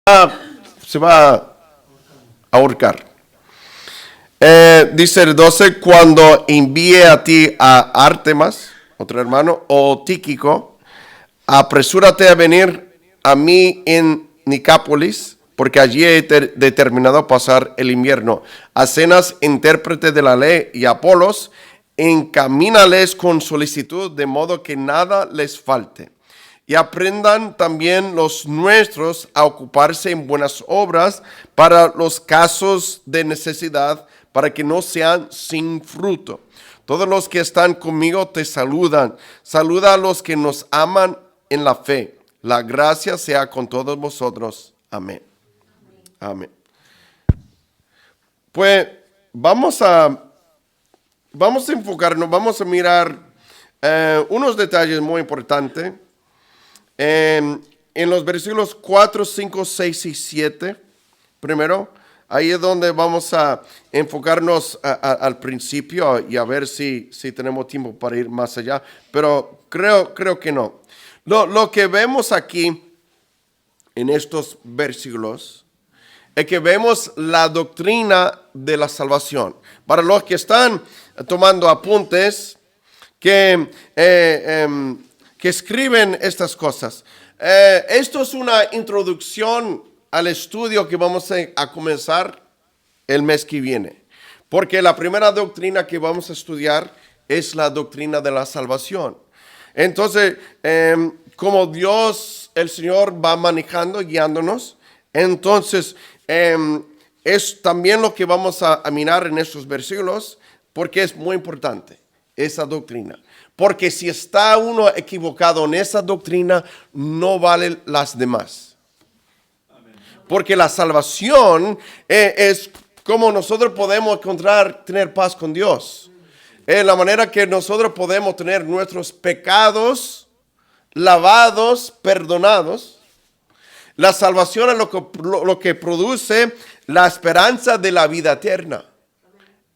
Se va a ahorcar. Dice el 12, cuando envíe a ti a Artemas, otro hermano, o Tíquico, apresúrate a venir a mí en Nicápolis, porque allí he determinado pasar el invierno. A Zenas, intérprete de la ley, y Apolos, encamínales con solicitud, de modo que nada les falte. Y aprendan también los nuestros a ocuparse en buenas obras para los casos de necesidad, para que no sean sin fruto. Todos los que están conmigo te saludan. Saluda a los que nos aman en la fe. La gracia sea con todos vosotros. Amén. Amén. Pues vamos a enfocarnos, vamos a mirar unos detalles muy importantes. En los versículos 4, 5, 6 y 7, primero, ahí es donde vamos a enfocarnos al principio y a ver si tenemos tiempo para ir más allá, pero creo que no. Lo que vemos aquí en estos versículos es que vemos la doctrina de la salvación. Para los que están tomando apuntes, que escriben estas cosas. Esto es una introducción al estudio que vamos a comenzar el mes que viene. Porque la primera doctrina que vamos a estudiar es la doctrina de la salvación. Entonces, como Dios, el Señor, va manejando, guiándonos, entonces es también lo que vamos a mirar en estos versículos, porque es muy importante esa doctrina. Porque si está uno equivocado en esa doctrina, no valen las demás. Porque la salvación es como nosotros podemos tener paz con Dios. Es la manera que nosotros podemos tener nuestros pecados lavados, perdonados. La salvación es lo que produce la esperanza de la vida eterna.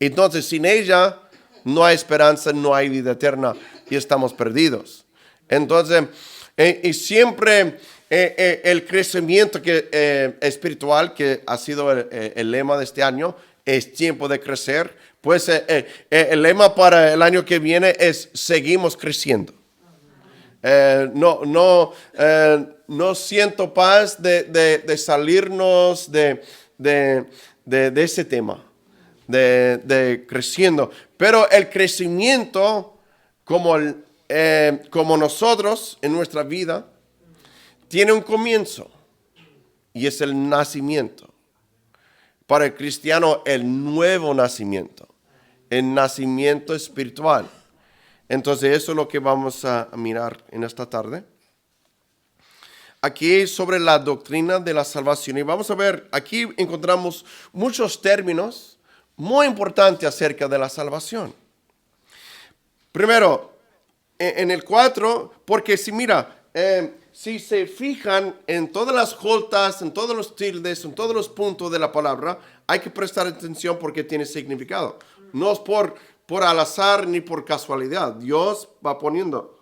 Entonces, sin ella no hay esperanza, no hay vida eterna y estamos perdidos. Entonces, y siempre el crecimiento espiritual, que ha sido el lema de este año, es tiempo de crecer. Pues el lema para el año que viene es seguimos creciendo. No siento paz de salirnos de ese tema. De creciendo, pero el crecimiento como nosotros en nuestra vida tiene un comienzo y es el nacimiento. Para el cristiano, el nuevo nacimiento, el nacimiento espiritual. Entonces eso es lo que vamos a mirar en esta tarde. Aquí sobre la doctrina de la salvación, y vamos a ver, aquí encontramos muchos términos muy importante acerca de la salvación. Primero, en el 4, porque si se fijan en todas las joltas, en todos los tildes, en todos los puntos de la palabra, hay que prestar atención porque tiene significado. No es por al azar ni por casualidad. Dios va poniendo.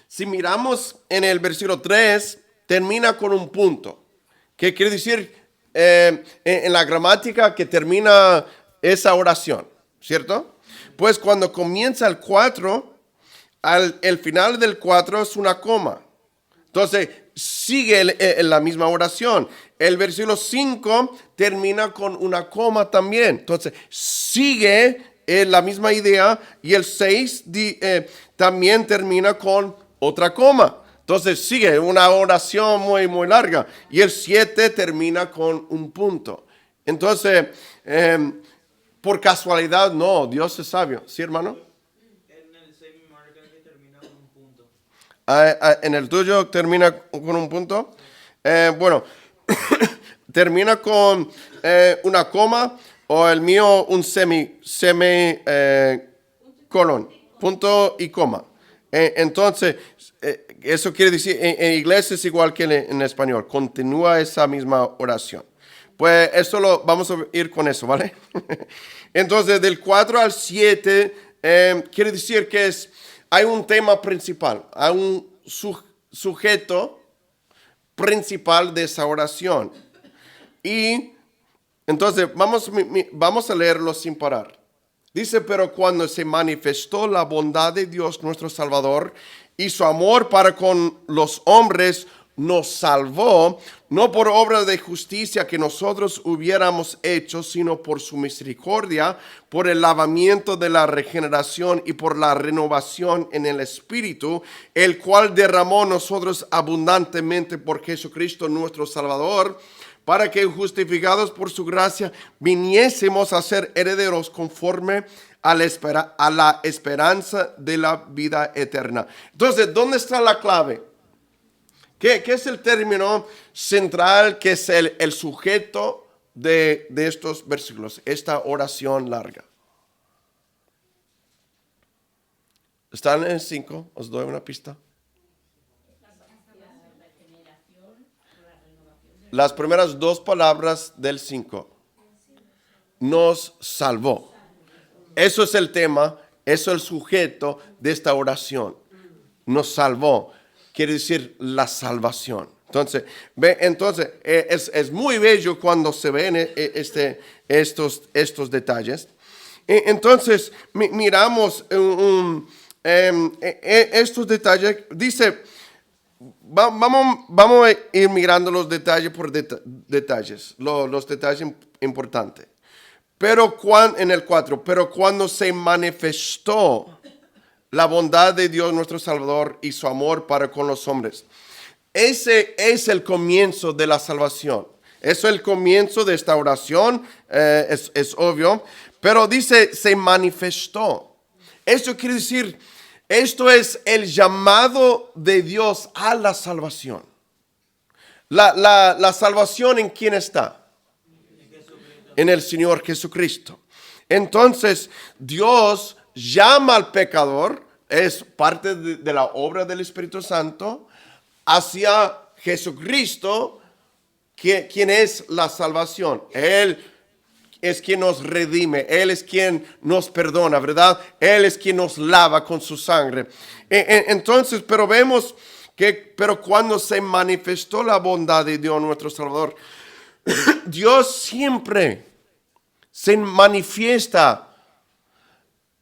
Si miramos en el versículo 3, termina con un punto. ¿Qué quiere decir? En la gramática que termina esa oración, ¿cierto? Pues cuando comienza el 4, el final del 4 es una coma. Entonces, sigue la misma oración. El versículo 5 termina con una coma también. Entonces, sigue la misma idea. Y el 6 también termina con otra coma. Entonces sigue una oración muy, muy larga. Y el 7 termina con un punto. Entonces, por casualidad, no, Dios es sabio. ¿Sí, hermano? En el 6 me marca que termina con un punto. ¿En el tuyo termina con un punto? Bueno, termina con una coma o el mío un colon, punto y coma. Entonces, eso quiere decir, en inglés es igual que en español, continúa esa misma oración. Pues eso vamos a ir con eso, ¿vale? Entonces, del 4 al 7, quiere decir que hay un tema principal, hay un sujeto principal de esa oración. Y entonces vamos a leerlo sin parar. Dice, pero cuando se manifestó la bondad de Dios nuestro Salvador y su amor para con los hombres, nos salvó, no por obra de justicia que nosotros hubiéramos hecho, sino por su misericordia, por el lavamiento de la regeneración y por la renovación en el Espíritu, el cual derramó nosotros abundantemente por Jesucristo nuestro Salvador, para que justificados por su gracia viniésemos a ser herederos conforme a la esperanza de la vida eterna. Entonces, ¿dónde está la clave? ¿Qué es el término central, que es el sujeto de estos versículos, esta oración larga? ¿Están en el 5? ¿Os doy una pista? Las primeras dos palabras del 5. Nos salvó. Eso es el tema, eso es el sujeto de esta oración. Nos salvó. Quiere decir la salvación. Entonces, es muy bello cuando se ven estos detalles. Entonces, miramos estos detalles. Dice, vamos a ir mirando los detalles por detalles, los detalles importantes. Pero en el 4, pero cuando se manifestó la bondad de Dios nuestro Salvador y su amor para con los hombres. Ese es el comienzo de la salvación. Eso es el comienzo de esta oración, es obvio. Pero dice, se manifestó. Eso quiere decir, esto es el llamado de Dios a la salvación. La salvación, ¿en quién está? En el Señor Jesucristo. Entonces, Dios llama al pecador, es parte de la obra del Espíritu Santo, hacia Jesucristo, quien es la salvación. Él es quien nos redime, Él es quien nos perdona, ¿verdad? Él es quien nos lava con su sangre. Entonces, pero vemos pero cuando se manifestó la bondad de Dios nuestro Salvador, Dios siempre se manifiesta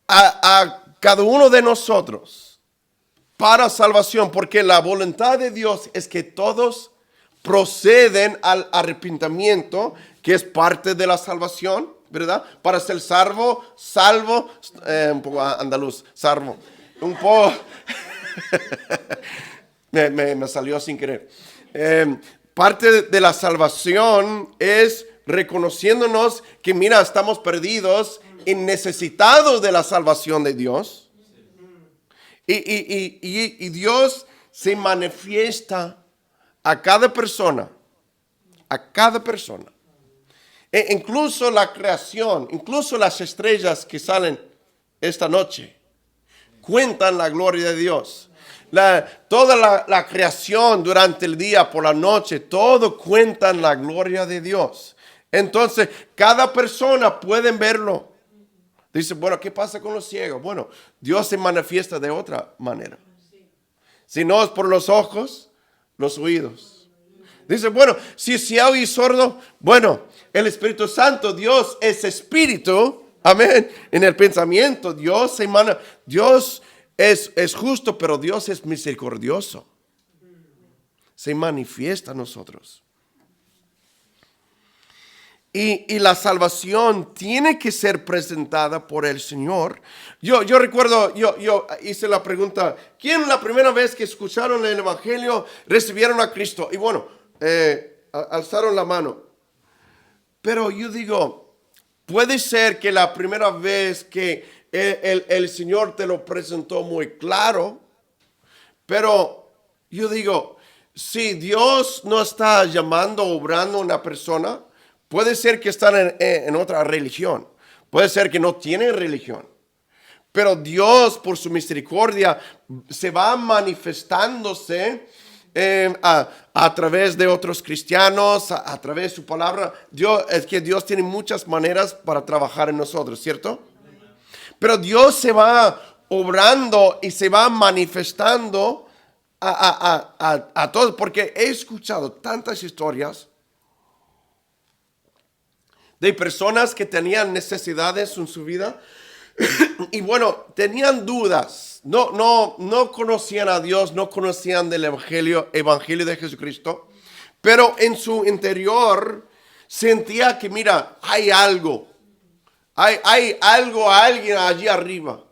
a cada uno de nosotros para salvación, porque la voluntad de Dios es que todos proceden al arrepentimiento, que es parte de la salvación, ¿verdad? Para ser salvo, un poco andaluz, salvo, un poco, me salió sin querer. Parte de la salvación es reconociéndonos que, mira, estamos perdidos y necesitados de la salvación de Dios. Y Dios se manifiesta a cada persona. Incluso la creación, incluso las estrellas que salen esta noche, cuentan la gloria de Dios. Toda la creación durante el día, por la noche, todo cuentan la gloria de Dios. Entonces, cada persona puede verlo. Dice, bueno, ¿qué pasa con los ciegos? Bueno, Dios se manifiesta de otra manera. Si no es por los ojos, los oídos. Dice, bueno, si ciego y sordo, bueno, el Espíritu Santo, Dios es espíritu, amén. En el pensamiento, Dios es justo, pero Dios es misericordioso. Se manifiesta a nosotros. Y la salvación tiene que ser presentada por el Señor. Yo recuerdo, yo hice la pregunta, ¿quién la primera vez que escucharon el Evangelio recibieron a Cristo? Y bueno, alzaron la mano. Pero yo digo, puede ser que la primera vez que el Señor te lo presentó muy claro, pero yo digo, si Dios no está llamando, obrando a una persona, puede ser que están en otra religión. Puede ser que no tienen religión. Pero Dios, por su misericordia, se va manifestándose a través de otros cristianos, a través de su palabra. Es que Dios tiene muchas maneras para trabajar en nosotros, ¿cierto? Pero Dios se va obrando y se va manifestando a todos, porque he escuchado tantas historias de personas que tenían necesidades en su vida y bueno, tenían dudas, no conocían a Dios, no conocían del evangelio de Jesucristo, pero en su interior sentía que, mira, hay algo, alguien allí arriba.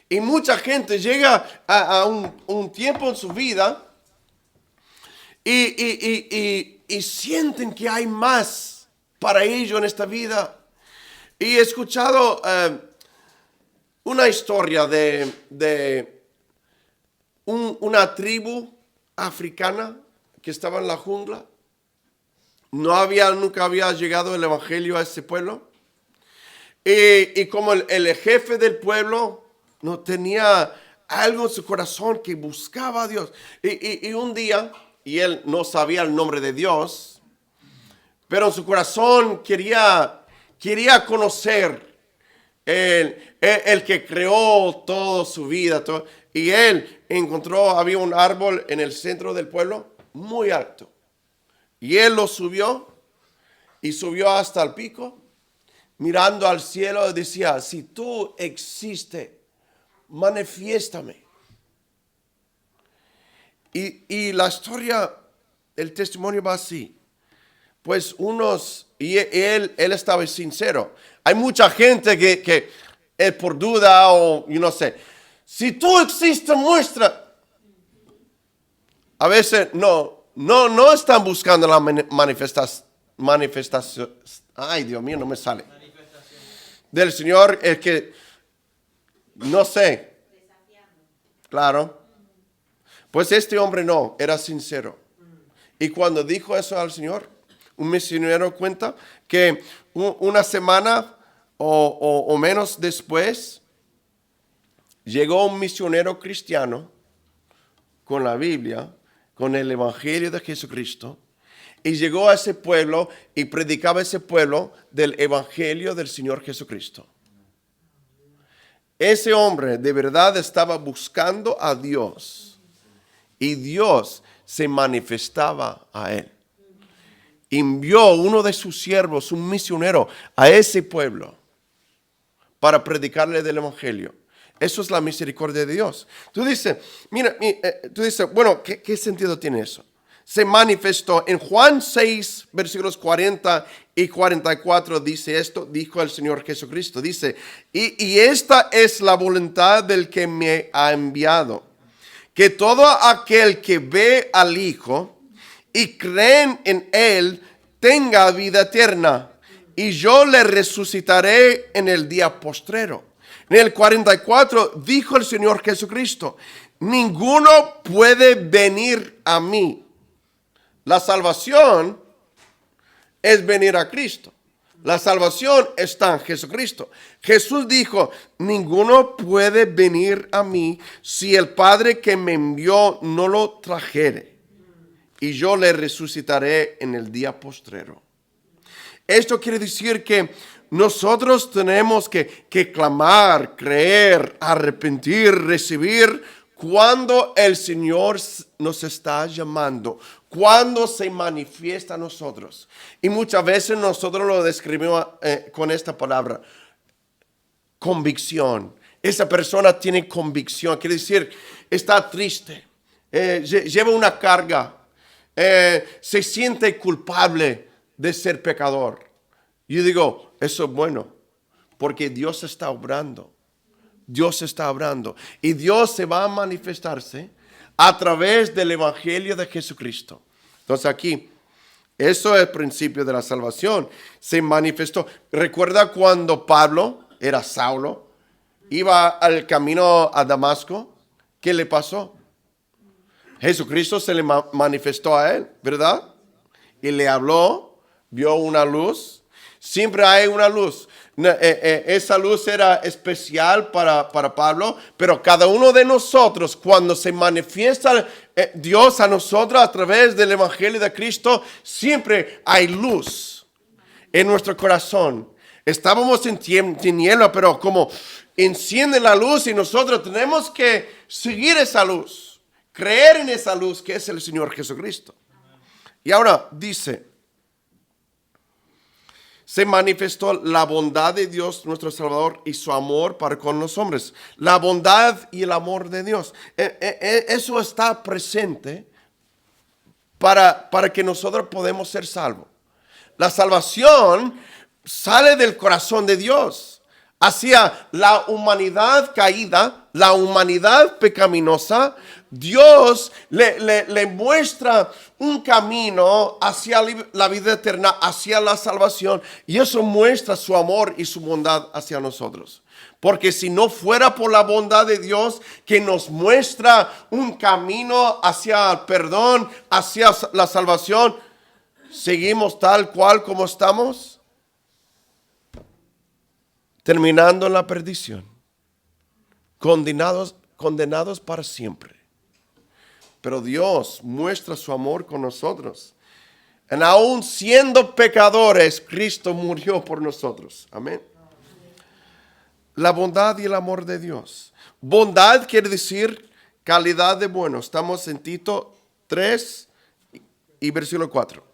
Y mucha gente llega a un tiempo en su vida y sienten que hay más para ellos en esta vida. Y he escuchado una historia de una tribu africana que estaba en la jungla. Nunca había llegado el evangelio a ese pueblo. Y como el jefe del pueblo no tenía algo en su corazón que buscaba a Dios. Y un día, y él no sabía el nombre de Dios, pero en su corazón quería conocer el que creó toda su vida. Y él había un árbol en el centro del pueblo muy alto. Y él lo subió hasta el pico, mirando al cielo y decía, si tú existes, manifiéstame. Y la historia, el testimonio va así. Pues él estaba sincero. Hay mucha gente que es por duda o yo no sé. Si tú existes, muestra. A veces no están buscando la manifestación. Ay, Dios mío, no me sale. Del Señor, el que, no sé. Claro. Pues este hombre no, era sincero. Y cuando dijo eso al Señor, un misionero cuenta que una semana o menos después, llegó un misionero cristiano con la Biblia, con el Evangelio de Jesucristo, y llegó a ese pueblo y predicaba a ese pueblo del Evangelio del Señor Jesucristo. Ese hombre de verdad estaba buscando a Dios y Dios se manifestaba a él. Envió uno de sus siervos, un misionero, a ese pueblo para predicarle del Evangelio. Eso es la misericordia de Dios. Tú dices, bueno, ¿qué sentido tiene eso? Se manifestó en Juan 6, versículos 40 y 44, dice esto, dijo el Señor Jesucristo, dice, y esta es la voluntad del que me ha enviado, que todo aquel que ve al Hijo y creen en Él tenga vida eterna, y yo le resucitaré en el día postrero. En el 44 dijo el Señor Jesucristo, ninguno puede venir a mí. La salvación es venir a Cristo. La salvación está en Jesucristo. Jesús dijo, ninguno puede venir a mí si el Padre que me envió no lo trajere. Y yo le resucitaré en el día postrero. Esto quiere decir que nosotros tenemos que clamar, creer, arrepentir, recibir cuando el Señor nos está llamando, cuando se manifiesta a nosotros. Y muchas veces nosotros lo describimos con esta palabra, convicción. Esa persona tiene convicción, quiere decir, está triste, lleva una carga, se siente culpable de ser pecador. Yo digo, eso es bueno, porque Dios está obrando. Dios está obrando. Y Dios se va a manifestarse a través del Evangelio de Jesucristo. Entonces aquí, eso es el principio de la salvación. Se manifestó. ¿Recuerda cuando Pablo, era Saulo, iba al camino a Damasco? ¿Qué le pasó? Jesucristo se le manifestó a él, ¿verdad? Y le habló, vio una luz. Siempre hay una luz. Esa luz era especial para Pablo, pero cada uno de nosotros, cuando se manifiesta Dios a nosotros a través del Evangelio de Cristo, siempre hay luz en nuestro corazón. Estábamos en tiniebla, pero como enciende la luz y nosotros tenemos que seguir esa luz. creer en esa luz que es el Señor Jesucristo. Y ahora dice, se manifestó la bondad de Dios nuestro Salvador y su amor para con los hombres. La bondad y el amor de Dios. Eso está presente para que nosotros podamos ser salvos. La salvación sale del corazón de Dios hacia la humanidad caída, la humanidad pecaminosa. Dios le muestra un camino hacia la vida eterna, hacia la salvación. Y eso muestra su amor y su bondad hacia nosotros. Porque si no fuera por la bondad de Dios que nos muestra un camino hacia el perdón, hacia la salvación, seguimos tal cual como estamos, terminando en la perdición, condenados para siempre. Pero Dios muestra su amor con nosotros. Y aún siendo pecadores, Cristo murió por nosotros. Amén. La bondad y el amor de Dios. Bondad quiere decir calidad de bueno. Estamos en Tito 3 y versículo 4.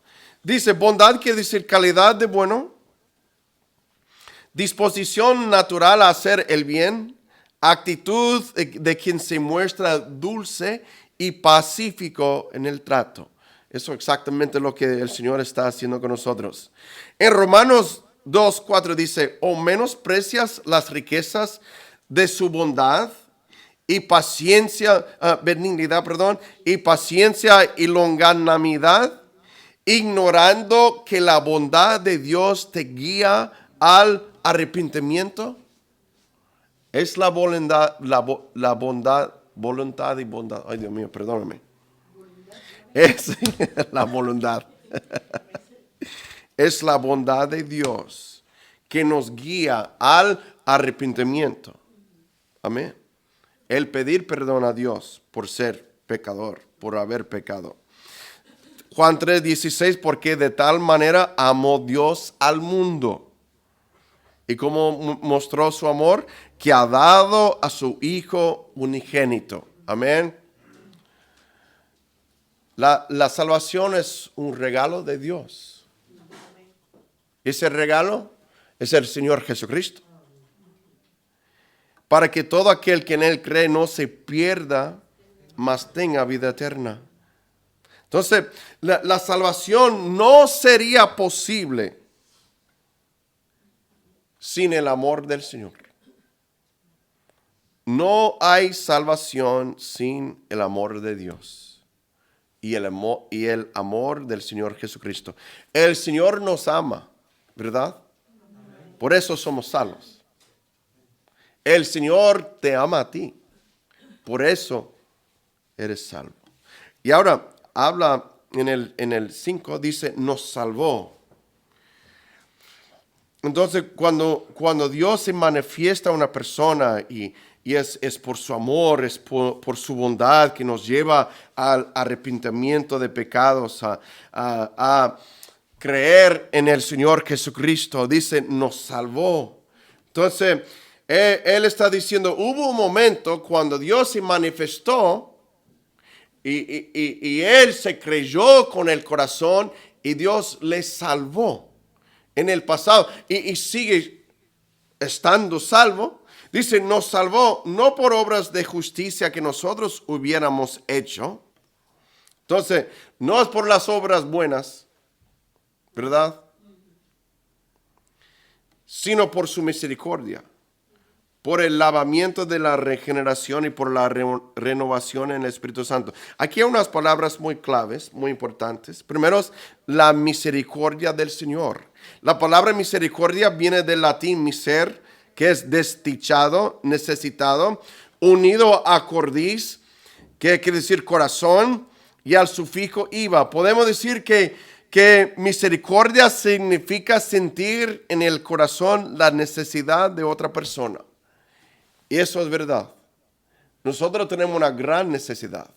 Dice, bondad quiere decir calidad de bueno, disposición natural a hacer el bien, actitud de quien se muestra dulce y pacífico en el trato. Eso es exactamente lo que el Señor está haciendo con nosotros. En Romanos 2:4 dice, o menosprecias las riquezas de su bondad y paciencia, benignidad, y paciencia y longanimidad, ignorando que la bondad de Dios te guía al arrepentimiento. Es la voluntad y bondad. Ay, Dios mío, perdóname. Es la voluntad. Es la bondad de Dios que nos guía al arrepentimiento. Amén. El pedir perdón a Dios por ser pecador, por haber pecado. Juan 3:16, porque de tal manera amó Dios al mundo. ¿Y cómo mostró su amor? Que ha dado a su Hijo unigénito. Amén. La salvación es un regalo de Dios. Ese regalo es el Señor Jesucristo. Para que todo aquel que en Él cree no se pierda, mas tenga vida eterna. Entonces, la salvación no sería posible sin el amor del Señor. No hay salvación sin el amor de Dios y el amor del Señor Jesucristo. El Señor nos ama, ¿verdad? Por eso somos salvos. El Señor te ama a ti. Por eso eres salvo. Y ahora habla en el 5, dice, nos salvó. Entonces, cuando Dios se manifiesta a una persona y es por su amor, es por su bondad que nos lleva al arrepentimiento de pecados, a creer en el Señor Jesucristo, dice, nos salvó. Entonces, Él está diciendo, hubo un momento cuando Dios se manifestó y Él se creyó con el corazón y Dios le salvó en el pasado y sigue estando salvo. Dice, nos salvó no por obras de justicia que nosotros hubiéramos hecho. Entonces, no es por las obras buenas, ¿verdad? Sino por su misericordia, por el lavamiento de la regeneración y por la renovación en el Espíritu Santo. Aquí hay unas palabras muy claves, muy importantes. Primero es la misericordia del Señor. La palabra misericordia viene del latín miser, que es desdichado, necesitado, unido a cordis, que quiere decir corazón, y al sufijo iva. Podemos decir que misericordia significa sentir en el corazón la necesidad de otra persona. Y eso es verdad. Nosotros tenemos una gran necesidad.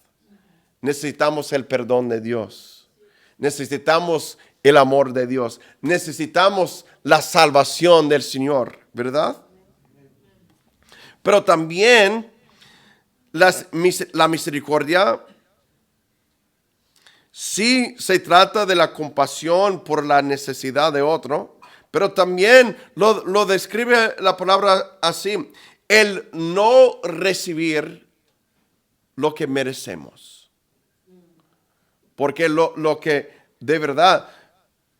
Necesitamos el perdón de Dios. Necesitamos el amor de Dios. Necesitamos la salvación del Señor, ¿verdad? Pero también la misericordia sí se trata de la compasión por la necesidad de otro, pero también lo describe la palabra así, el no recibir lo que merecemos. Porque lo que de verdad,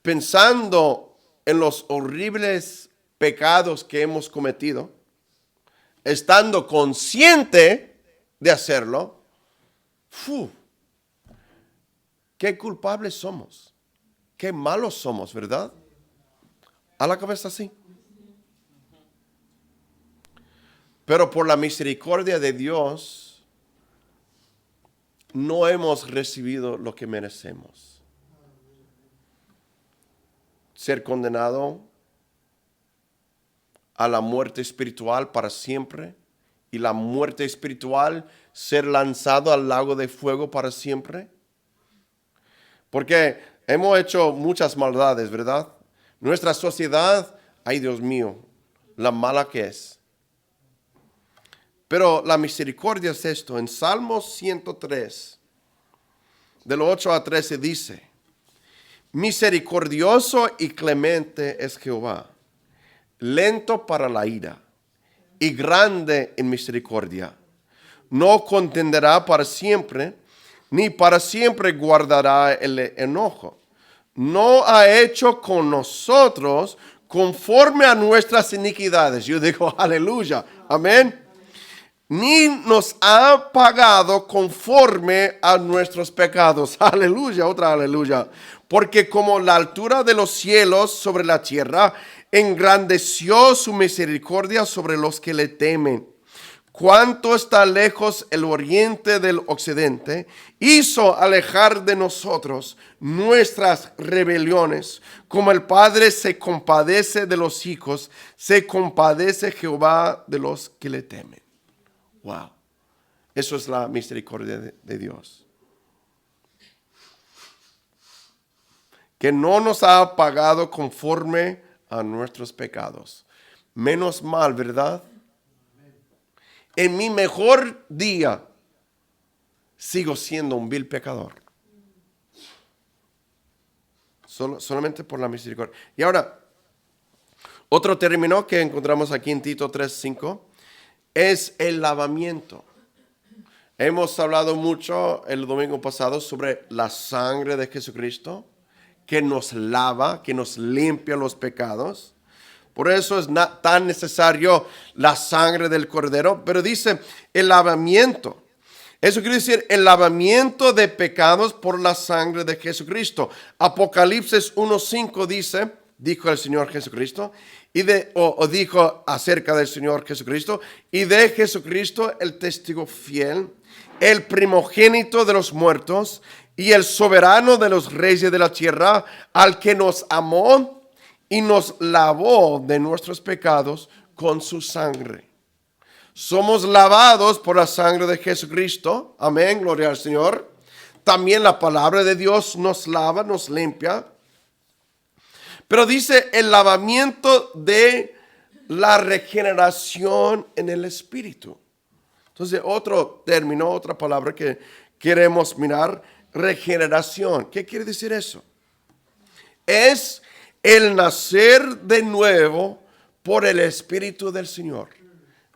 pensando en los horribles pecados que hemos cometido, estando consciente de hacerlo, qué culpables somos, qué malos somos, ¿verdad? A la cabeza sí. Pero por la misericordia de Dios, no hemos recibido lo que merecemos. Ser condenado a la muerte espiritual para siempre, y la muerte espiritual ser lanzado al lago de fuego para siempre. Porque hemos hecho muchas maldades, ¿verdad? Nuestra sociedad, ay Dios mío, la mala que es. Pero la misericordia es esto. En Salmos 103, del 8 a 13 dice, misericordioso y clemente es Jehová, lento para la ira y grande en misericordia. No contenderá para siempre, ni para siempre guardará el enojo. No ha hecho con nosotros conforme a nuestras iniquidades. Yo digo, aleluya, amén. Ni nos ha pagado conforme a nuestros pecados. Aleluya, otra aleluya. Porque como la altura de los cielos sobre la tierra, engrandeció su misericordia sobre los que le temen. Cuánto está lejos el oriente del occidente, hizo alejar de nosotros nuestras rebeliones. Como el Padre se compadece de los hijos, se compadece Jehová de los que le temen. Wow, eso es la misericordia de Dios. Que no nos ha pagado conforme a nuestros pecados. Menos mal, ¿verdad? En mi mejor día sigo siendo un vil pecador. Solamente por la misericordia. Y ahora, otro término que encontramos aquí en Tito 3:5 es el lavamiento. Hemos hablado mucho el domingo pasado sobre la sangre de Jesucristo, que nos lava, que nos limpia los pecados. Por eso es tan necesario la sangre del Cordero. Pero dice el lavamiento. Eso quiere decir el lavamiento de pecados por la sangre de Jesucristo. Apocalipsis 1:5 dijo el Señor Jesucristo, o dijo acerca del Señor Jesucristo, y de Jesucristo el testigo fiel, el primogénito de los muertos y el soberano de los reyes de la tierra, al que nos amó y nos lavó de nuestros pecados con su sangre. Somos lavados por la sangre de Jesucristo. Amén, gloria al Señor. También la palabra de Dios nos lava, nos limpia. Pero dice el lavamiento de la regeneración en el Espíritu. Entonces, otro término, otra palabra que queremos mirar, regeneración. ¿Qué quiere decir eso? Es el nacer de nuevo por el Espíritu del Señor.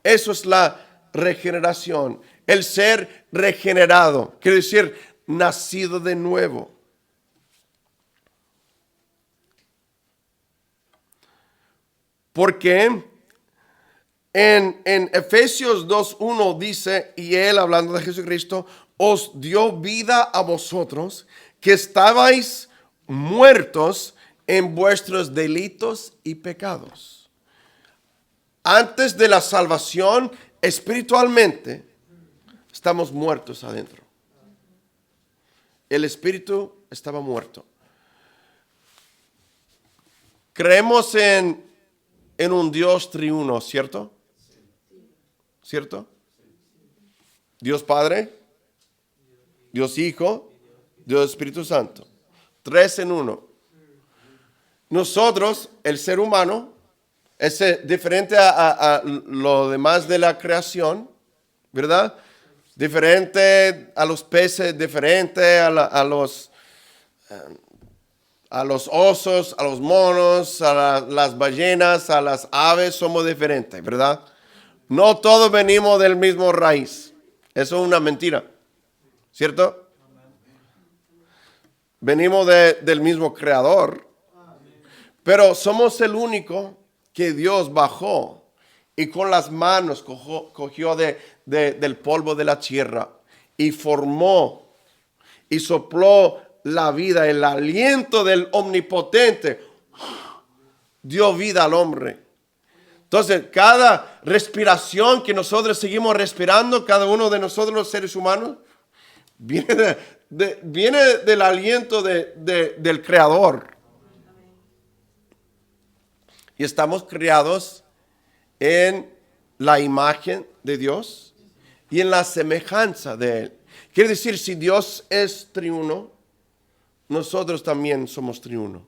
Eso es la regeneración. El ser regenerado. Quiere decir nacido de nuevo. Porque en Efesios 2:1 dice, y él hablando de Jesucristo, os dio vida a vosotros que estabais muertos en vuestros delitos y pecados. Antes de la salvación, espiritualmente, estamos muertos adentro. El espíritu estaba muerto. Creemos en un Dios triuno, ¿cierto? ¿Cierto? Dios Padre, Dios Hijo, Dios Espíritu Santo. 3 en 1. Nosotros, el ser humano, es diferente a lo demás de la creación, ¿verdad? Diferente a los peces, diferente a los a los osos, a los monos, a las ballenas, a las aves, somos diferentes, ¿verdad? No todos venimos del mismo raíz. Eso es una mentira, ¿cierto? Venimos del mismo creador, pero somos el único que Dios bajó y con las manos cogió del polvo de la tierra y formó y sopló la vida, el aliento del omnipotente dio vida al hombre. Entonces, cada respiración que nosotros seguimos respirando, cada uno de nosotros los seres humanos, viene del aliento del Creador. Y estamos creados en la imagen de Dios y en la semejanza de Él. Quiere decir, si Dios es triuno, nosotros también somos triuno.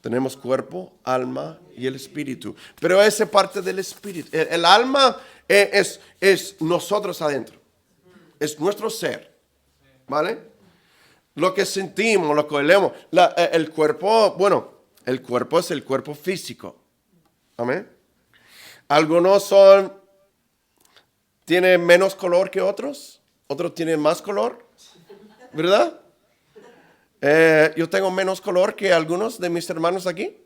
Tenemos cuerpo, alma y el espíritu. Pero esa parte del espíritu. El alma es nosotros adentro. Es nuestro ser. ¿Vale? Lo que sentimos, lo que olemos. El cuerpo, bueno, el cuerpo es el cuerpo físico. Amén. Algunos tienen menos color que otros. Otros tienen más color. ¿Verdad? Yo tengo menos color que algunos de mis hermanos aquí.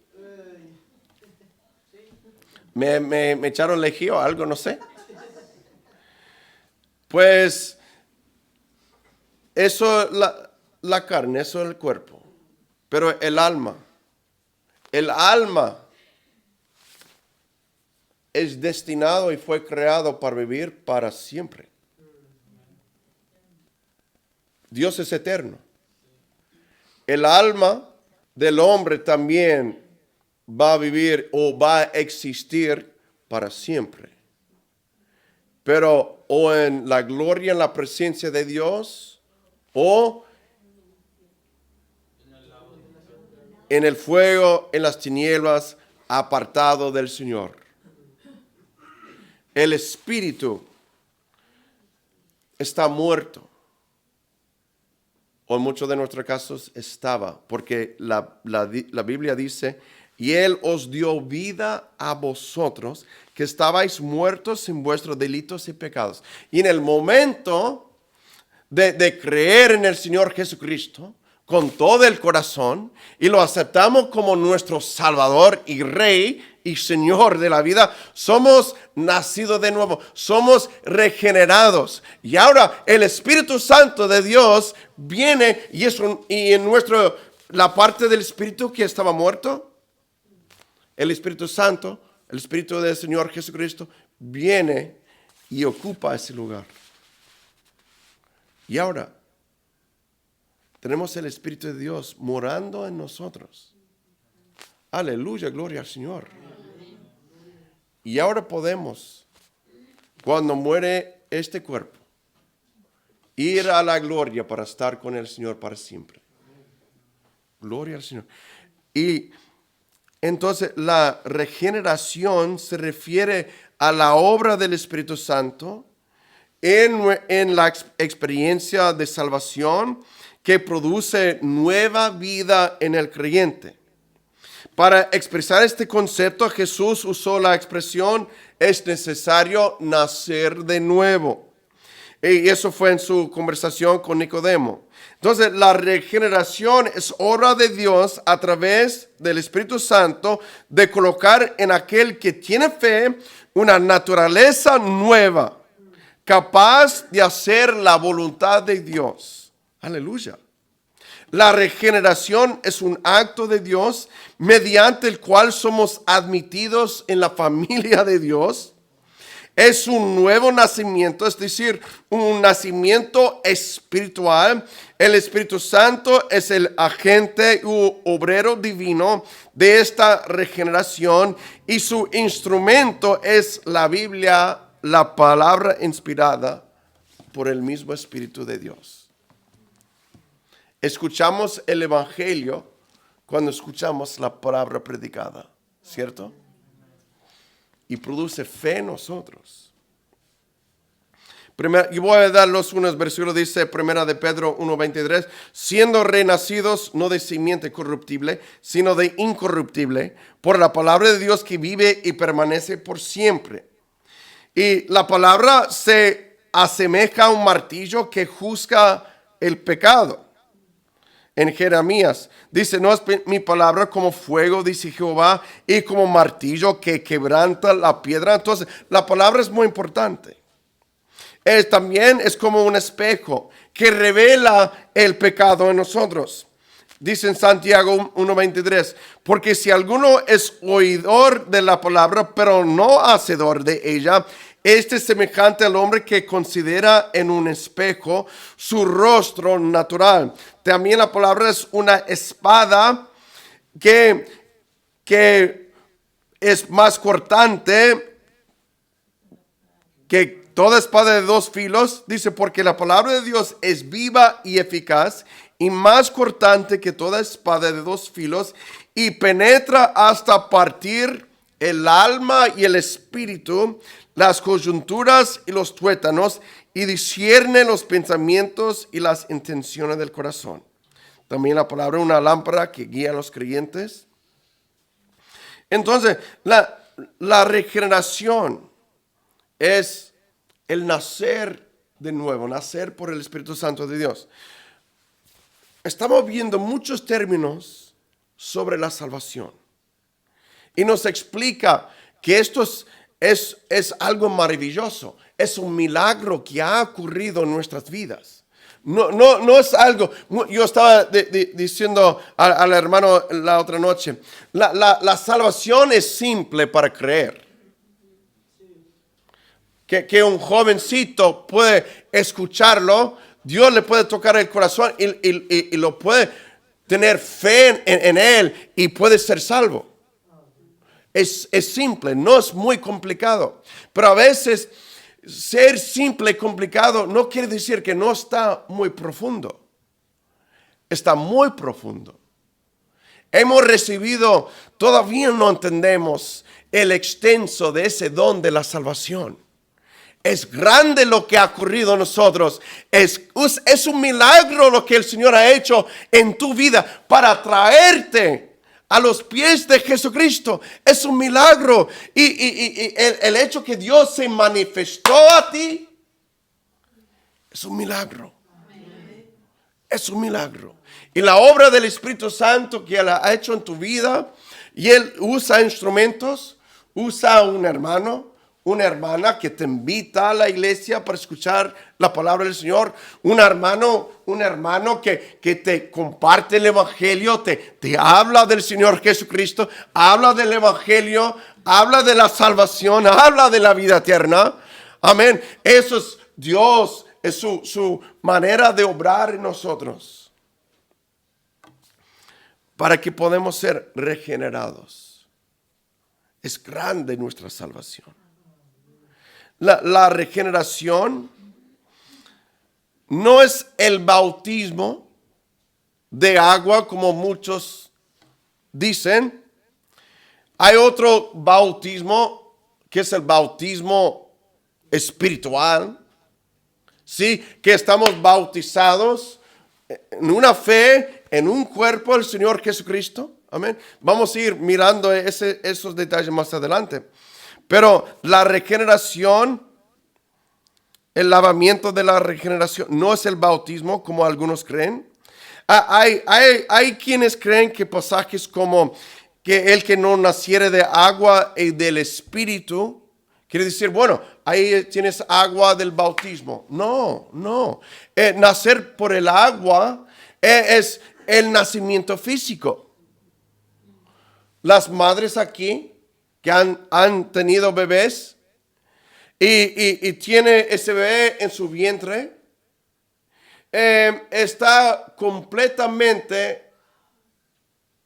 Me echaron lejía o algo, no sé. Pues eso la carne, eso es el cuerpo. Pero el alma es destinado y fue creado para vivir para siempre. Dios es eterno. El alma del hombre también va a vivir o va a existir para siempre. Pero o en la gloria, en la presencia de Dios, o en el fuego, en las tinieblas, apartado del Señor. El espíritu está muerto. O en muchos de nuestros casos estaba, porque la Biblia dice, y Él os dio vida a vosotros, que estabais muertos en vuestros delitos y pecados. Y en el momento de creer en el Señor Jesucristo, con todo el corazón, y lo aceptamos como nuestro Salvador y Rey y Señor de la vida, somos nacidos de nuevo, somos regenerados. Y ahora el Espíritu Santo de Dios viene y en la parte del Espíritu que estaba muerto, el Espíritu Santo, el Espíritu del Señor Jesucristo, viene y ocupa ese lugar. Y ahora tenemos el Espíritu de Dios morando en nosotros. Aleluya, gloria al Señor. Y ahora podemos, cuando muere este cuerpo, ir a la gloria para estar con el Señor para siempre. Gloria al Señor. Y entonces la regeneración se refiere a la obra del Espíritu Santo en la experiencia de salvación que produce nueva vida en el creyente. Para expresar este concepto, Jesús usó la expresión, es necesario nacer de nuevo. Y eso fue en su conversación con Nicodemo. Entonces, la regeneración es obra de Dios a través del Espíritu Santo de colocar en aquel que tiene fe una naturaleza nueva, capaz de hacer la voluntad de Dios. Aleluya. La regeneración es un acto de Dios mediante el cual somos admitidos en la familia de Dios. Es un nuevo nacimiento, es decir, un nacimiento espiritual. El Espíritu Santo es el agente u obrero divino de esta regeneración y su instrumento es la Biblia, la palabra inspirada por el mismo Espíritu de Dios. Escuchamos el Evangelio cuando escuchamos la palabra predicada, ¿cierto? Y produce fe en nosotros. Y voy a darlos unos versículos, dice Primera de Pedro 1:23, siendo renacidos no de simiente corruptible, sino de incorruptible, por la palabra de Dios que vive y permanece por siempre. Y la palabra se asemeja a un martillo que juzga el pecado. En Jeremías dice, no es mi palabra como fuego, dice Jehová, y como martillo que quebranta la piedra. Entonces, la palabra es muy importante. También es como un espejo que revela el pecado en nosotros. Dice en Santiago 1:23, porque si alguno es oidor de la palabra, pero no hacedor de ella, este es semejante al hombre que considera en un espejo su rostro natural. También la palabra es una espada que es más cortante que toda espada de dos filos. Dice, porque la palabra de Dios es viva y eficaz y más cortante que toda espada de dos filos y penetra hasta partir el alma y el espíritu, las coyunturas y los tuétanos, y discierne los pensamientos y las intenciones del corazón. También la palabra es una lámpara que guía a los creyentes. Entonces, la regeneración es el nacer de nuevo, nacer por el Espíritu Santo de Dios. Estamos viendo muchos términos sobre la salvación. Y nos explica que esto es algo maravilloso. Es un milagro que ha ocurrido en nuestras vidas. No es algo. Yo estaba diciendo al hermano la otra noche, la salvación es simple para creer. Que un jovencito puede escucharlo, Dios le puede tocar el corazón y lo puede tener fe en él y puede ser salvo. Es simple, no es muy complicado. Pero a veces ser simple y complicado no quiere decir que no está muy profundo. Está muy profundo. Hemos recibido, todavía no entendemos el extenso de ese don de la salvación. Es grande lo que ha ocurrido en nosotros. Es un milagro lo que el Señor ha hecho en tu vida para traerte a los pies de Jesucristo. Es un milagro. Y el hecho que Dios se manifestó a ti es un milagro. Es un milagro. Y la obra del Espíritu Santo que Él ha hecho en tu vida, y Él usa instrumentos, usa un hermano, una hermana que te invita a la iglesia para escuchar la palabra del Señor, un hermano que te comparte el evangelio, te habla del Señor Jesucristo, habla del evangelio, habla de la salvación, habla de la vida eterna. Amén. Eso es Dios, es su manera de obrar en nosotros para que podamos ser regenerados. Es grande nuestra salvación. La regeneración no es el bautismo de agua como muchos dicen. Hay otro bautismo que es el bautismo espiritual. Sí, que estamos bautizados en una fe, en un cuerpo del Señor Jesucristo. Amén. Vamos a ir mirando esos detalles más adelante. Pero la regeneración, el lavamiento de la regeneración, no es el bautismo como algunos creen. Hay quienes creen que pasajes como que el que no naciere de agua y del Espíritu, quiere decir, bueno, ahí tienes agua del bautismo. No. Nacer por el agua es el nacimiento físico. Las madres aquí que han tenido bebés y tiene ese bebé en su vientre, está completamente,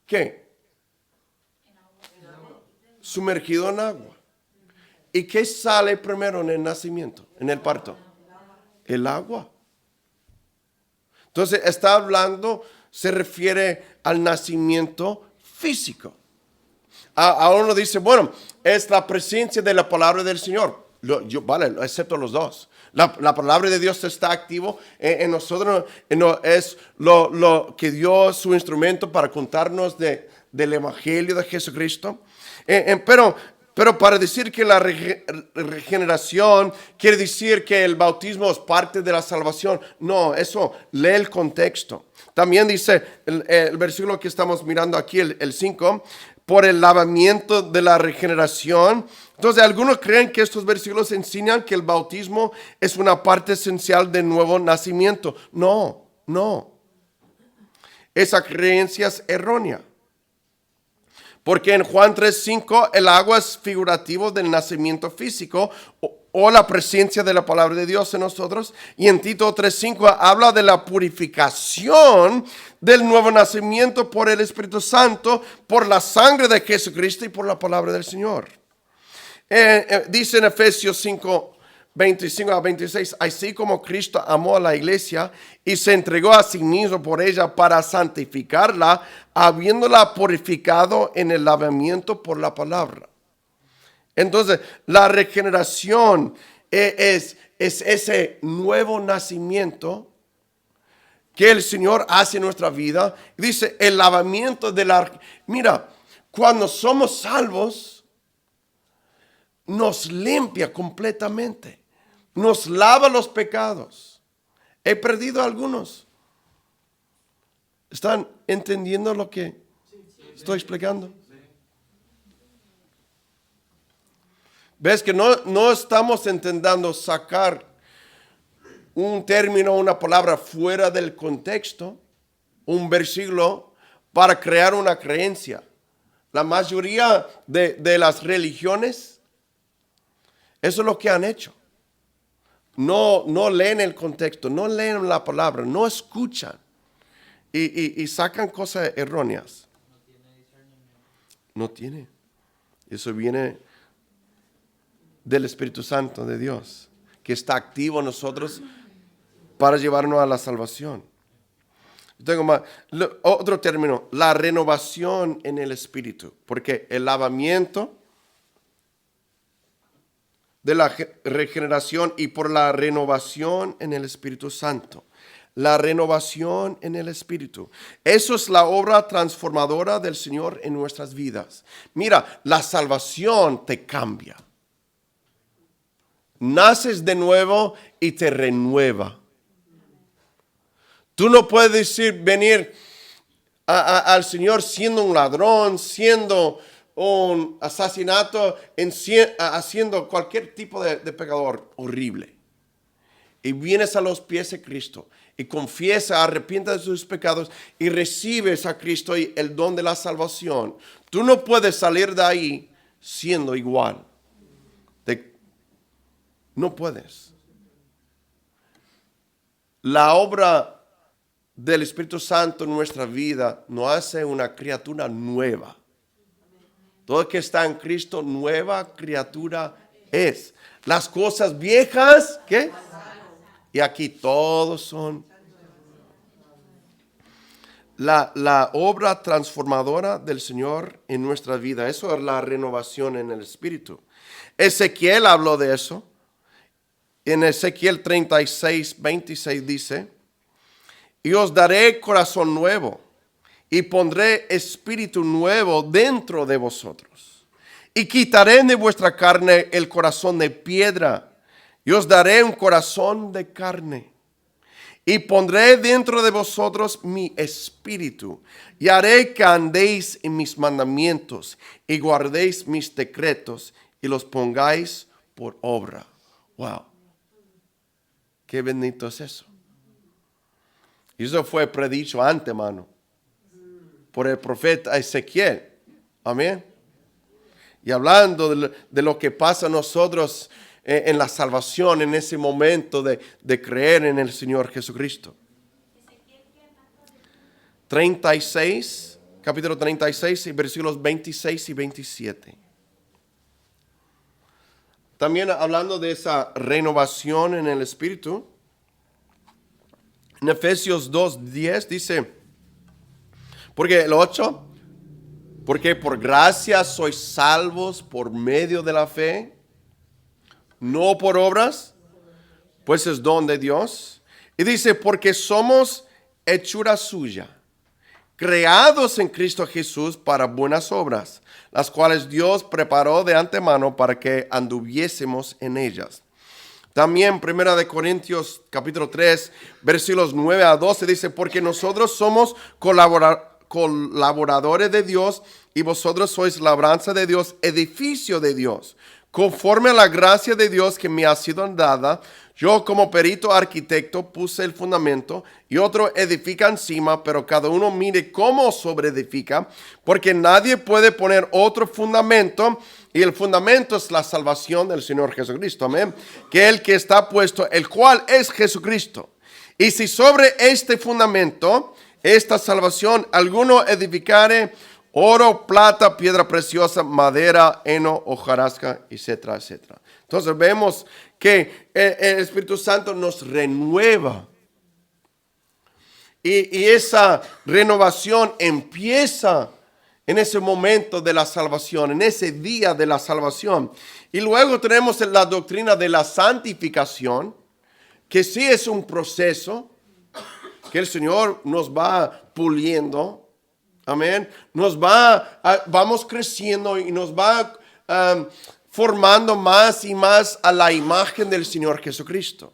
¿qué? Sumergido en agua. ¿Y qué sale primero en el nacimiento, en el parto? El agua. Entonces está hablando, se refiere al nacimiento físico. A uno dice, bueno, es la presencia de la palabra del Señor. Vale, excepto los dos. La palabra de Dios está activo en nosotros. Es lo que dio su instrumento para contarnos del Evangelio de Jesucristo. Pero para decir que la regeneración quiere decir que el bautismo es parte de la salvación. No, eso, lee el contexto. También dice el versículo que estamos mirando aquí, el 5, por el lavamiento de la regeneración. Entonces, algunos creen que estos versículos enseñan que el bautismo es una parte esencial del nuevo nacimiento. No. Esa creencia es errónea. Porque en Juan 3:5 el agua es figurativo del nacimiento físico o la presencia de la palabra de Dios en nosotros. Y en Tito 3:5 habla de la purificación del nuevo nacimiento por el Espíritu Santo, por la sangre de Jesucristo y por la palabra del Señor. Dice en Efesios 5:25-26, así como Cristo amó a la iglesia y se entregó a sí mismo por ella para santificarla, habiéndola purificado en el lavamiento por la palabra. Entonces, la regeneración es ese nuevo nacimiento que el Señor hace en nuestra vida. Dice, el lavamiento de la... Mira, cuando somos salvos, nos limpia completamente. Nos lava los pecados. He perdido algunos. ¿Están entendiendo lo que estoy explicando? ¿Ves que no estamos intentando sacar un término, una palabra fuera del contexto, un versículo, para crear una creencia? La mayoría de las religiones, eso es lo que han hecho. No leen el contexto, no leen la palabra, no escuchan y sacan cosas erróneas. No tiene. Eso viene del Espíritu Santo de Dios, que está activo en nosotros para llevarnos a la salvación. Tengo otro término, la renovación en el Espíritu, porque el lavamiento de la regeneración y por la renovación en el Espíritu Santo. La renovación en el Espíritu. Eso es la obra transformadora del Señor en nuestras vidas. Mira, la salvación te cambia. Naces de nuevo y te renueva. Tú no puedes venir al Señor siendo un ladrón, siendo un asesinato, haciendo cualquier tipo de pecador horrible. Y vienes a los pies de Cristo y confiesa, arrepienta de sus pecados y recibes a Cristo y el don de la salvación. Tú no puedes salir de ahí siendo igual. No puedes. La obra del Espíritu Santo en nuestra vida nos hace una criatura nueva. Todo el que está en Cristo, nueva criatura es. Las cosas viejas, ¿qué? Y aquí todos son. La obra transformadora del Señor en nuestra vida. Eso es la renovación en el Espíritu. Ezequiel habló de eso. En Ezequiel 36:26 dice, y os daré corazón nuevo, y pondré espíritu nuevo dentro de vosotros. Y quitaré de vuestra carne el corazón de piedra, y os daré un corazón de carne. Y pondré dentro de vosotros mi espíritu, y haré que andéis en mis mandamientos, y guardéis mis decretos, y los pongáis por obra. Wow. Qué bendito es eso. Y eso fue predicho antemano por el profeta Ezequiel. Amén. Y hablando de lo que pasa a nosotros en la salvación, en ese momento de creer en el Señor Jesucristo. 36, capítulo 36, versículos 26 y 27. También hablando de esa renovación en el Espíritu, en Efesios 2:10 dice, porque el 8, porque por gracia sois salvos por medio de la fe. no por obras, pues es don de Dios. Y dice, porque somos hechura suya, creados en Cristo Jesús para buenas obras, las cuales Dios preparó de antemano para que anduviésemos en ellas. También 1 Corintios capítulo 3, versículos 9 a 12 dice, porque nosotros somos colaboradores de Dios y vosotros sois labranza de Dios, edificio de Dios. Conforme a la gracia de Dios que me ha sido dada, yo como perito arquitecto puse el fundamento y otro edifica encima, pero cada uno mire cómo sobreedifica, porque nadie puede poner otro fundamento y el fundamento es la salvación del Señor Jesucristo, amén, que el que está puesto, el cual es Jesucristo. Y si sobre este fundamento, esta salvación, alguno edificare oro, plata, piedra preciosa, madera, heno, hojarasca, etcétera, etcétera. Entonces vemos que el Espíritu Santo nos renueva. Y esa renovación empieza en ese momento de la salvación, en ese día de la salvación. Y luego tenemos la doctrina de la santificación, que sí es un proceso que el Señor nos va puliendo. Amén. Vamos creciendo y nos va formando más y más a la imagen del Señor Jesucristo.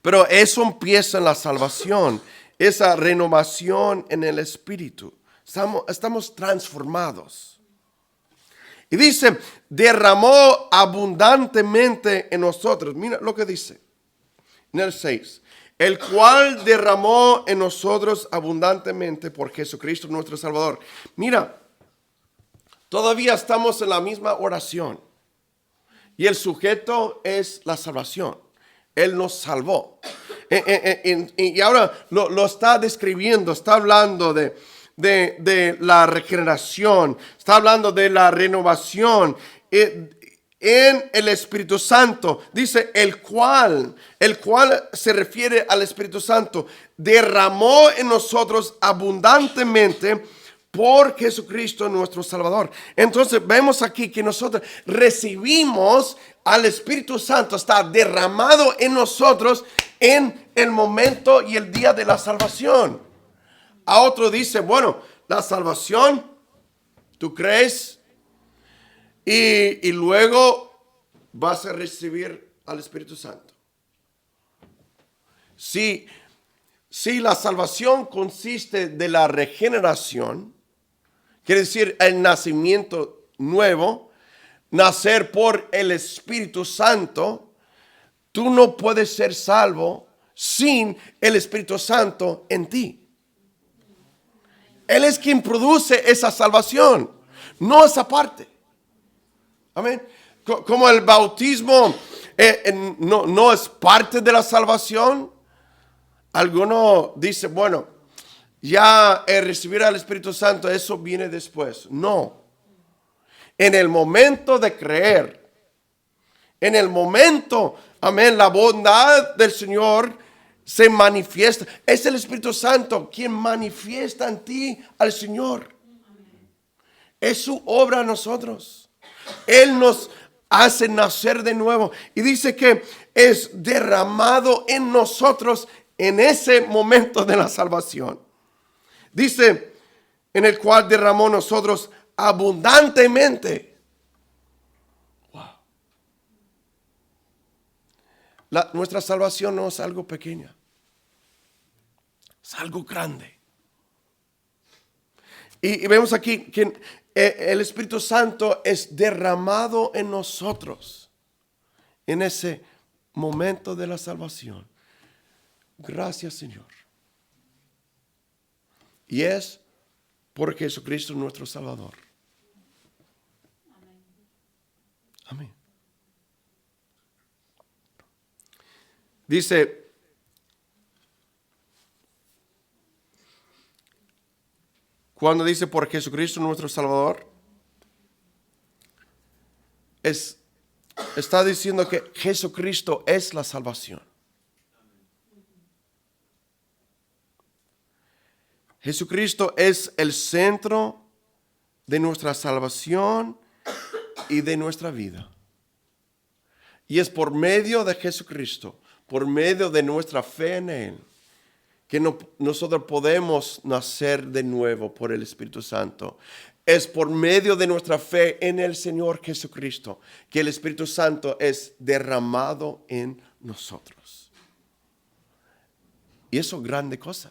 Pero eso empieza en la salvación, esa renovación en el Espíritu. Estamos transformados. Y dice, derramó abundantemente en nosotros. Mira lo que dice en el 6. El cual derramó en nosotros abundantemente por Jesucristo nuestro Salvador. Mira, todavía estamos en la misma oración. Y el sujeto es la salvación. Él nos salvó. Y ahora lo está describiendo, está hablando de la regeneración, está hablando de la renovación. En el Espíritu Santo, dice el cual se refiere al Espíritu Santo, derramó en nosotros abundantemente por Jesucristo nuestro Salvador. Entonces vemos aquí que nosotros recibimos al Espíritu Santo, está derramado en nosotros en el momento y el día de la salvación. A otro dice, bueno, la salvación, ¿tú crees? Y luego vas a recibir al Espíritu Santo. Si la salvación consiste de la regeneración, quiere decir el nacimiento nuevo, nacer por el Espíritu Santo, tú no puedes ser salvo sin el Espíritu Santo en ti. Él es quien produce esa salvación, no esa parte. Amén. Como el bautismo no es parte de la salvación. Alguno dice, bueno, ya recibir al Espíritu Santo, eso viene después. No. En el momento de creer, en el momento, amén, la bondad del Señor se manifiesta. Es el Espíritu Santo quien manifiesta en ti al Señor. Es su obra a nosotros. Él nos hace nacer de nuevo. Y dice que es derramado en nosotros en ese momento de la salvación. Dice, en el cual derramó nosotros abundantemente. Wow. Nuestra salvación no es algo pequeño. Es algo grande. Y vemos aquí que el Espíritu Santo es derramado en nosotros en ese momento de la salvación. Gracias, Señor. Y es por Jesucristo nuestro Salvador. Amén. Dice, cuando dice por Jesucristo nuestro Salvador, está diciendo que Jesucristo es la salvación. Jesucristo es el centro de nuestra salvación y de nuestra vida. Y es por medio de Jesucristo, por medio de nuestra fe en Él, que nosotros podemos nacer de nuevo por el Espíritu Santo. Es por medio de nuestra fe en el Señor Jesucristo que el Espíritu Santo es derramado en nosotros. Y eso es grande cosa.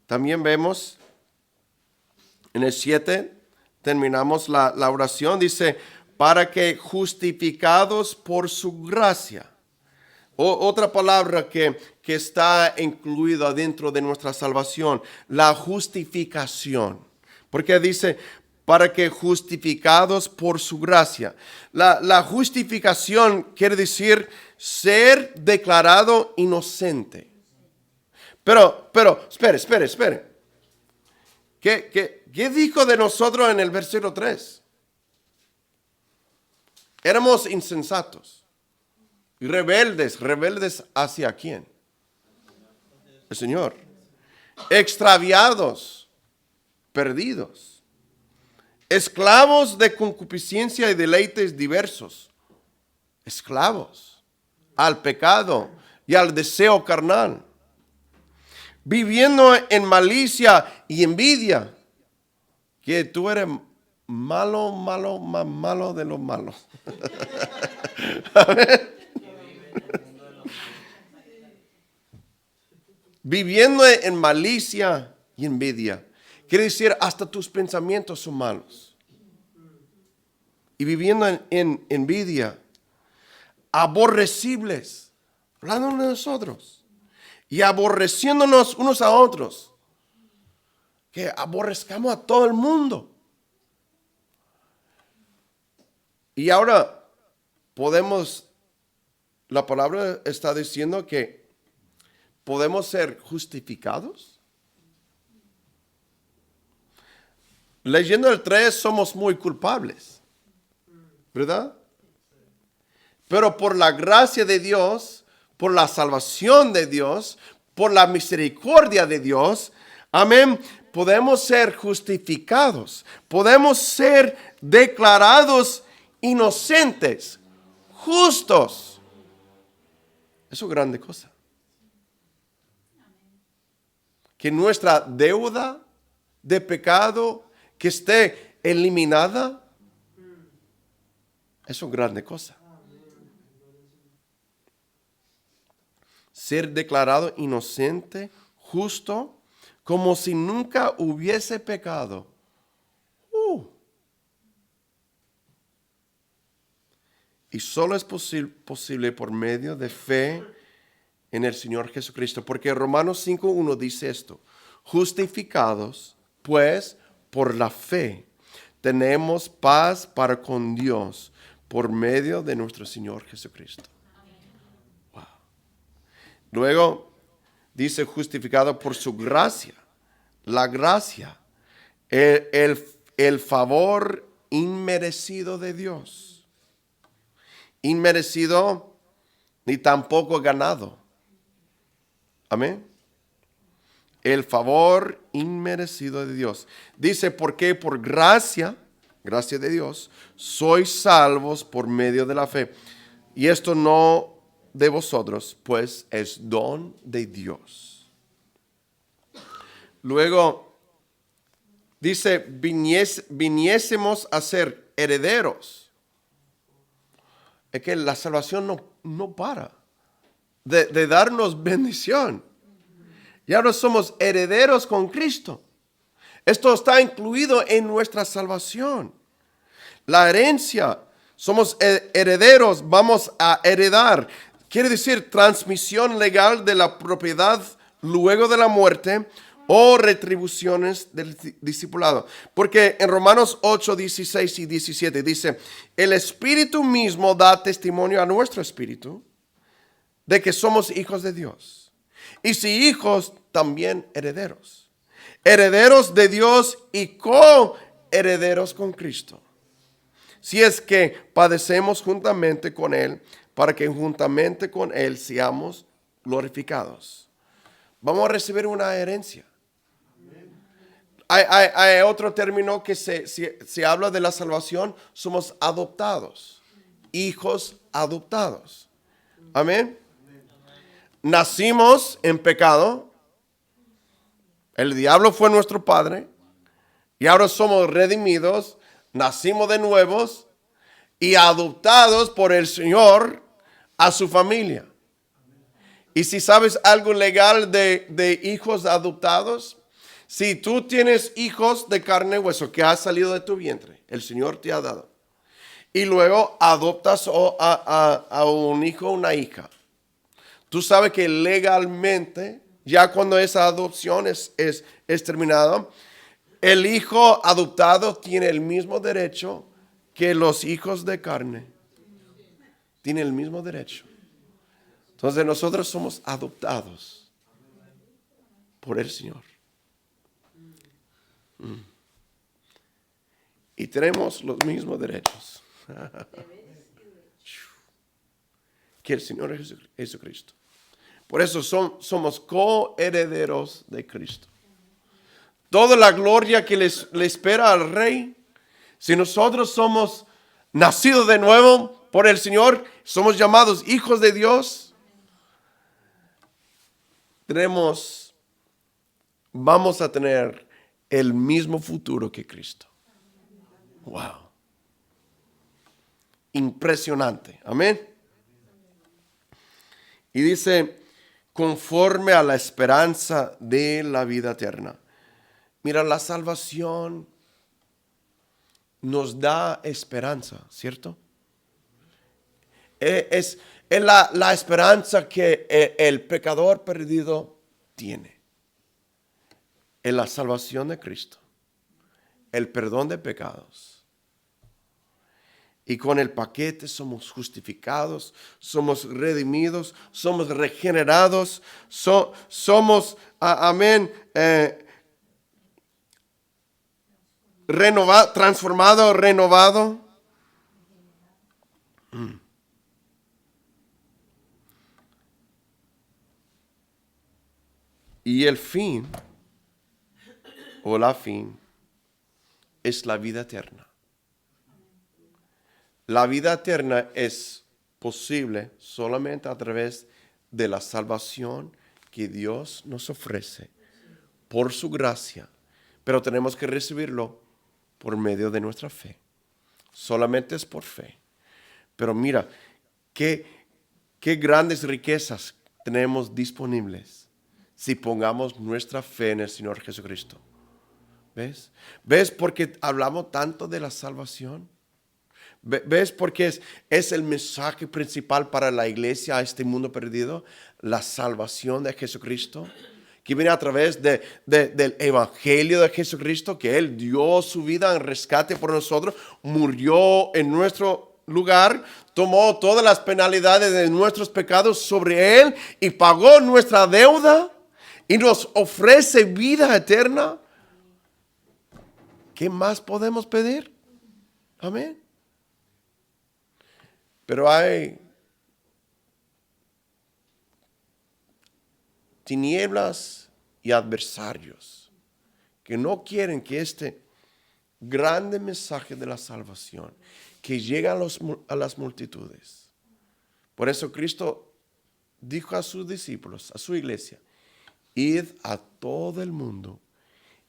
También vemos en el 7, terminamos la oración, dice, para que justificados por su gracia. Otra palabra que está incluida dentro de nuestra salvación, la justificación. Porque dice, para que justificados por su gracia. La justificación quiere decir ser declarado inocente. Pero, espere. ¿Qué dijo de nosotros en el versículo 3? Éramos insensatos. Rebeldes ¿hacia quién? El Señor. Extraviados, perdidos, esclavos de concupiscencia y deleites diversos, esclavos al pecado y al deseo carnal, viviendo en malicia y envidia, que tú eres malo, más malo de los malos. Viviendo en malicia y envidia. Quiere decir, hasta tus pensamientos son malos. Y viviendo en envidia. Aborrecibles. Hablando de nosotros. Y aborreciéndonos unos a otros. Que aborrezcamos a todo el mundo. Y ahora la palabra está diciendo que ¿podemos ser justificados? Leyendo el 3 somos muy culpables, ¿verdad? Pero por la gracia de Dios, por la salvación de Dios, por la misericordia de Dios, amén, podemos ser justificados, podemos ser declarados inocentes, justos. Eso es grande cosa. Que nuestra deuda de pecado que esté eliminada. Eso es grande cosa. Ser declarado inocente, justo, como si nunca hubiese pecado. Y solo es posible por medio de fe en el Señor Jesucristo. Porque Romanos 5:1 dice esto. Justificados, pues, por la fe, tenemos paz para con Dios por medio de nuestro Señor Jesucristo. Wow. Luego dice justificado por su gracia. La gracia, el favor inmerecido de Dios. Inmerecido ni tampoco ganado. Amén. El favor inmerecido de Dios. Dice, porque por gracia de Dios, sois salvos por medio de la fe. Y esto no de vosotros, pues es don de Dios. Luego, dice, viniésemos a ser herederos. Es que la salvación no para de darnos bendición. Y ahora somos herederos con Cristo. Esto está incluido en nuestra salvación. La herencia, somos herederos, vamos a heredar. Quiere decir transmisión legal de la propiedad luego de la muerte o retribuciones del discipulado. Porque en Romanos 8, 16 y 17 dice, el Espíritu mismo da testimonio a nuestro espíritu de que somos hijos de Dios. Y si hijos, también herederos. Herederos de Dios y coherederos con Cristo. Si es que padecemos juntamente con Él, para que juntamente con Él seamos glorificados. Vamos a recibir una herencia. Hay otro término que se habla de la salvación. Somos adoptados. Hijos adoptados. Amén. Nacimos en pecado. El diablo fue nuestro padre. Y ahora somos redimidos. Nacimos de nuevos. Y adoptados por el Señor a su familia. Y si sabes algo legal de hijos adoptados, si tú tienes hijos de carne y hueso que ha salido de tu vientre, el Señor te ha dado, y luego adoptas a un hijo o una hija, tú sabes que legalmente, ya cuando esa adopción es terminada, el hijo adoptado tiene el mismo derecho que los hijos de carne. Tiene el mismo derecho. Entonces nosotros somos adoptados por el Señor. Y tenemos los mismos derechos que el Señor Jesucristo. Por eso somos coherederos de Cristo. Toda la gloria que le espera al Rey, si nosotros somos nacidos de nuevo por el Señor, somos llamados hijos de Dios, vamos a tener el mismo futuro que Cristo. Wow. Impresionante. Amén. Y dice, conforme a la esperanza de la vida eterna. Mira, la salvación nos da esperanza, ¿cierto? Es la esperanza que el pecador perdido tiene. En la salvación de Cristo. El perdón de pecados. Y con el paquete somos justificados, somos redimidos, somos regenerados, somos, amén, transformado, renovado. Y el fin, o la fin, es la vida eterna. La vida eterna es posible solamente a través de la salvación que Dios nos ofrece por su gracia. Pero tenemos que recibirlo por medio de nuestra fe. Solamente es por fe. Pero mira, qué grandes riquezas tenemos disponibles si pongamos nuestra fe en el Señor Jesucristo. ¿Ves? ¿Ves por qué hablamos tanto de la salvación? ¿Ves por qué es el mensaje principal para la iglesia a este mundo perdido? La salvación de Jesucristo, que viene a través del evangelio de Jesucristo, que Él dio su vida en rescate por nosotros, murió en nuestro lugar, tomó todas las penalidades de nuestros pecados sobre Él y pagó nuestra deuda y nos ofrece vida eterna. ¿Qué más podemos pedir? Amén. Pero hay tinieblas y adversarios que no quieren que este grande mensaje de la salvación que llega a las multitudes. Por eso Cristo dijo a sus discípulos, a su iglesia, id a todo el mundo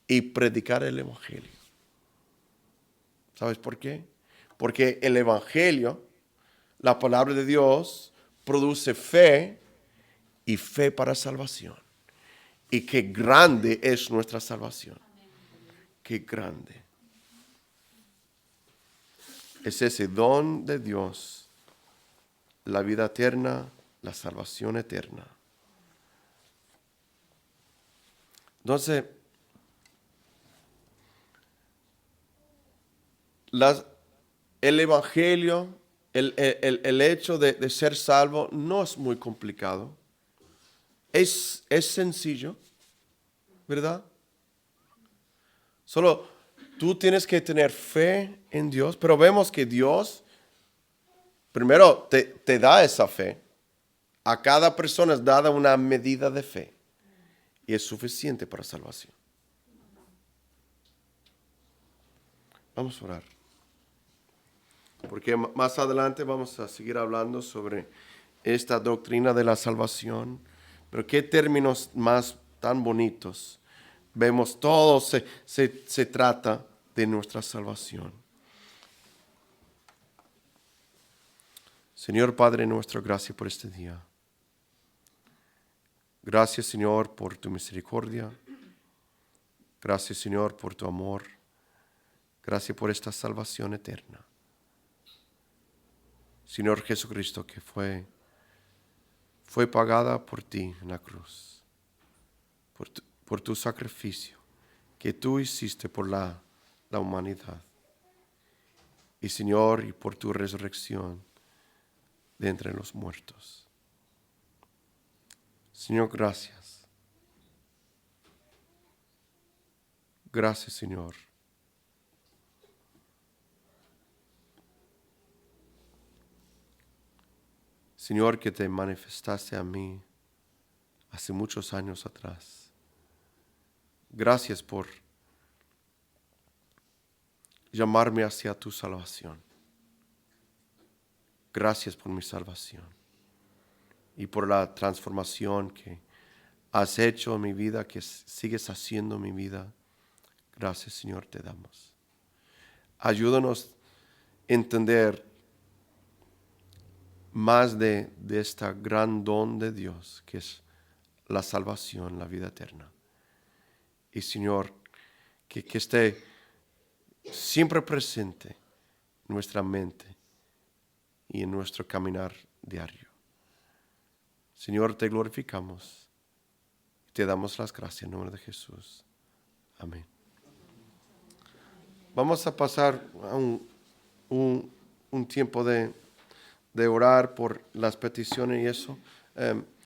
y predicar el evangelio. ¿Sabes por qué? Porque el evangelio, la palabra de Dios, produce fe y fe para salvación. Y qué grande es nuestra salvación. Qué grande. Es ese don de Dios, la vida eterna, la salvación eterna. Entonces, el evangelio, el hecho de ser salvo no es muy complicado. Es sencillo, ¿verdad? Solo tú tienes que tener fe en Dios, pero vemos que Dios primero te da esa fe. A cada persona es dada una medida de fe y es suficiente para salvación. Vamos a orar. Porque más adelante vamos a seguir hablando sobre esta doctrina de la salvación. Pero qué términos más tan bonitos. Vemos todo se trata de nuestra salvación. Señor Padre nuestro, gracias por este día. Gracias, Señor, por tu misericordia. Gracias, Señor, por tu amor. Gracias por esta salvación eterna. Señor Jesucristo, que fue pagada por ti en la cruz, por tu sacrificio que tú hiciste por la humanidad. Y Señor, y por tu resurrección de entre los muertos. Señor, gracias. Gracias, Señor. Señor, que te manifestaste a mí hace muchos años atrás. Gracias por llamarme hacia tu salvación. Gracias por mi salvación y por la transformación que has hecho en mi vida, que sigues haciendo en mi vida. Gracias, Señor, te damos. Ayúdanos a entender más de esta gran don de Dios, que es la salvación, la vida eterna. Y Señor, que esté siempre presente en nuestra mente y en nuestro caminar diario. Señor, te glorificamos y te damos las gracias en nombre de Jesús. Amén. Vamos a pasar a un tiempo de orar por las peticiones y eso.